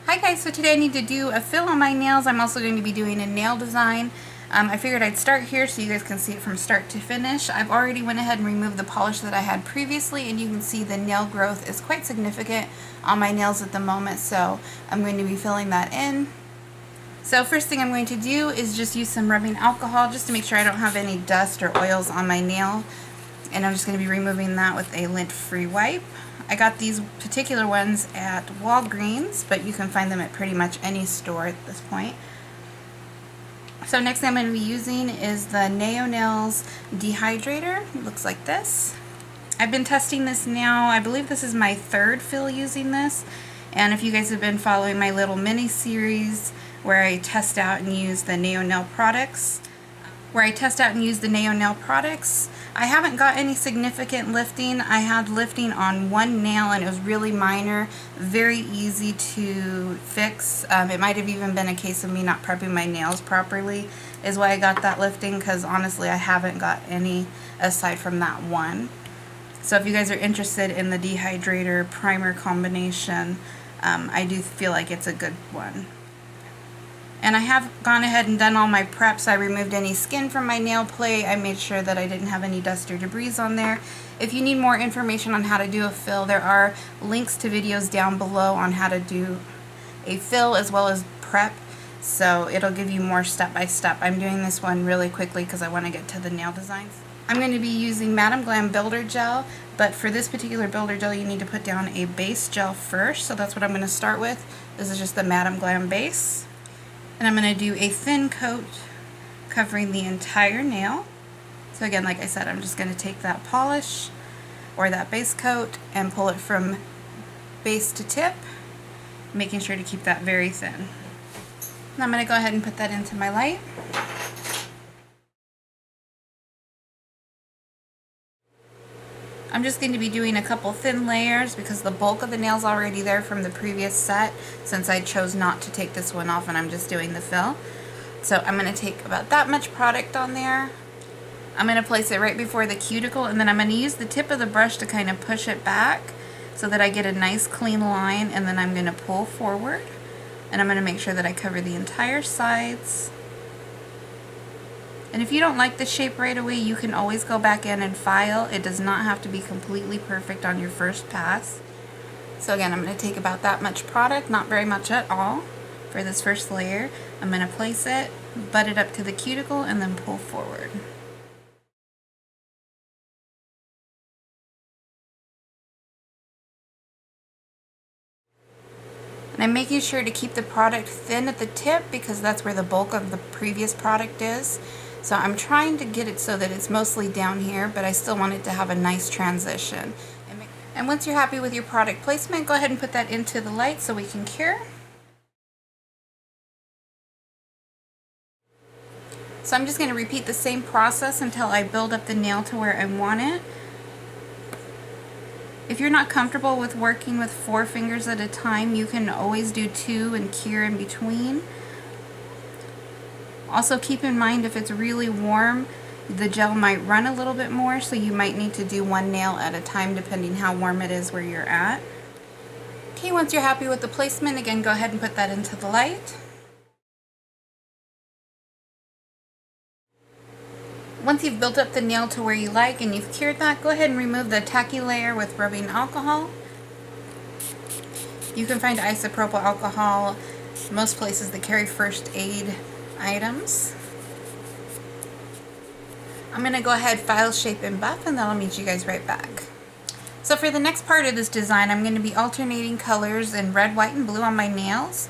Hi guys, so today I need to do a fill on my nails. I'm also going to be doing a nail design. I figured I'd start here so you guys can see it from start to finish. I've already went ahead and removed the polish that I had previously, and you can see the nail growth is quite significant on my nails at the moment, so I'm going to be filling that in. So first thing I'm going to do is just use some rubbing alcohol just to make sure I don't have any dust or oils on my nail, and I'm just going to be removing that with a lint-free wipe. I got these particular ones at Walgreens, but you can find them at pretty much any store at this point. So next thing I'm going to be using is the Naio Nails Dehydrator. It looks like this. I've been testing this now. I believe this is my third fill using this. And if you guys have been following my little mini series where I test out and use the Naio nail products, I haven't got any significant lifting. I had lifting on one nail and it was really minor, very easy to fix. It might have even been a case of me not prepping my nails properly is why I got that lifting, because honestly I haven't got any aside from that one. So if you guys are interested in the Dehydrator primer combination, I do feel like it's a good one. And I have gone ahead and done all my preps. I removed any skin from my nail plate. I made sure that I didn't have any dust or debris on there. If you need more information on how to do a fill, there are links to videos down below on how to do a fill as well as prep. So it'll give you more step by step. I'm doing this one really quickly because I want to get to the nail designs. I'm going to be using Madam Glam Builder Gel, but for this particular builder gel you need to put down a base gel first. So that's what I'm going to start with. This is just the Madam Glam base. And I'm going to do a thin coat covering the entire nail. So again, like I said, I'm just going to take that polish or that base coat and pull it from base to tip, making sure to keep that very thin. And I'm going to go ahead and put that into my light. I'm just going to be doing a couple thin layers because the bulk of the nail's already there from the previous set, since I chose not to take this one off and I'm just doing the fill. So I'm going to take about that much product on there. I'm going to place it right before the cuticle, and then I'm going to use the tip of the brush to kind of push it back so that I get a nice clean line, and then I'm going to pull forward and I'm going to make sure that I cover the entire sides. And if you don't like the shape right away, you can always go back in and file. It does not have to be completely perfect on your first pass. So again, I'm going to take about that much product, not very much at all, for this first layer. I'm going to place it, butt it up to the cuticle, and then pull forward. And I'm making sure to keep the product thin at the tip because that's where the bulk of the previous product is. So I'm trying to get it so that it's mostly down here, but I still want it to have a nice transition. And once you're happy with your product placement, go ahead and put that into the light so we can cure. So I'm just going to repeat the same process until I build up the nail to where I want it. If you're not comfortable with working with 4 fingers at a time, you can always do 2 and cure in between. Also keep in mind, if it's really warm, the gel might run a little bit more, so you might need to do 1 nail at a time depending how warm it is where you're at. Okay, once you're happy with the placement, again, go ahead and put that into the light. Once you've built up the nail to where you like and you've cured that, go ahead and remove the tacky layer with rubbing alcohol. You can find isopropyl alcohol most places that carry first aid items. I'm going to go ahead, file, shape, and buff, and then I'll meet you guys right back. So for the next part of this design, I'm going to be alternating colors in red, white, and blue on my nails.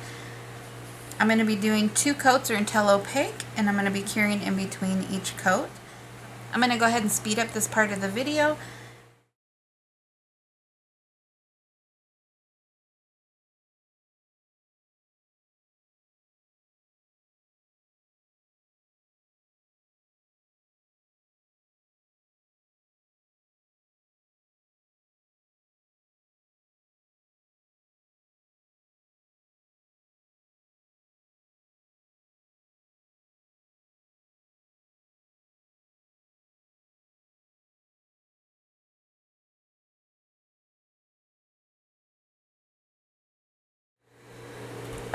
I'm going to be doing 2 coats or until opaque, and I'm going to be curing in between each coat. I'm going to go ahead and speed up this part of the video.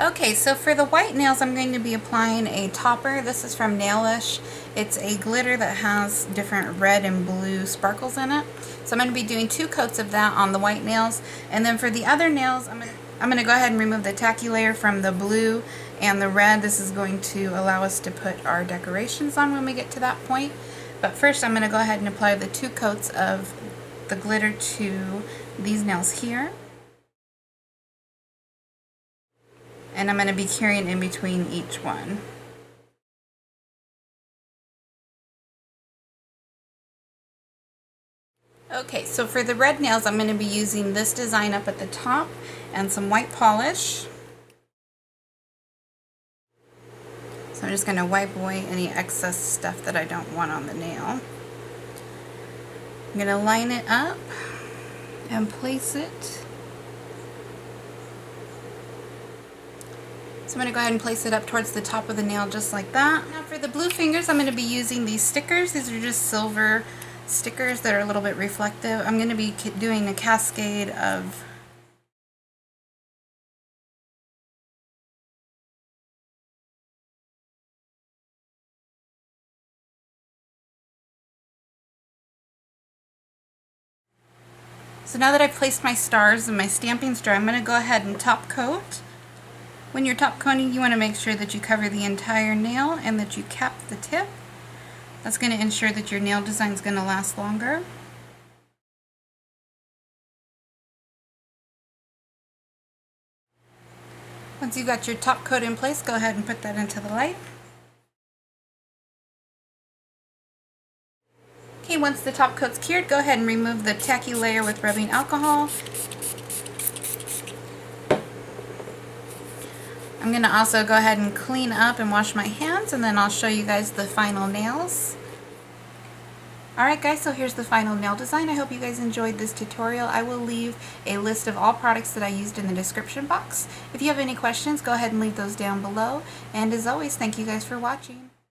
Okay, so for the white nails, I'm going to be applying a topper. This is from Gelish. It's a glitter that has different red and blue sparkles in it. So I'm going to be doing 2 coats of that on the white nails. And then for the other nails, I'm going to go ahead and remove the tacky layer from the blue and the red. This is going to allow us to put our decorations on when we get to that point. But first, I'm going to go ahead and apply the 2 coats of the glitter to these nails here. And I'm going to be carrying in between each one. Okay, so for the red nails, I'm going to be using this design up at the top and some white polish. So I'm just going to wipe away any excess stuff that I don't want on the nail. I'm going to line it up and place it. So I'm going to go ahead and place it up towards the top of the nail just like that. Now for the blue fingers, I'm going to be using these stickers. These are just silver stickers that are a little bit reflective. I'm going to be doing a cascade of So now that I've placed my stars and my stamping's dry, I'm going to go ahead and top coat. When you're top coating, you want to make sure that you cover the entire nail and that you cap the tip. That's going to ensure that your nail design is going to last longer. Once you've got your top coat in place, go ahead and put that into the light. Okay, once the top coat's cured, go ahead and remove the tacky layer with rubbing alcohol. I'm going to also go ahead and clean up and wash my hands, and then I'll show you guys the final nails. Alright guys, so here's the final nail design. I hope you guys enjoyed this tutorial. I will leave a list of all products that I used in the description box. If you have any questions, go ahead and leave those down below. And as always, thank you guys for watching.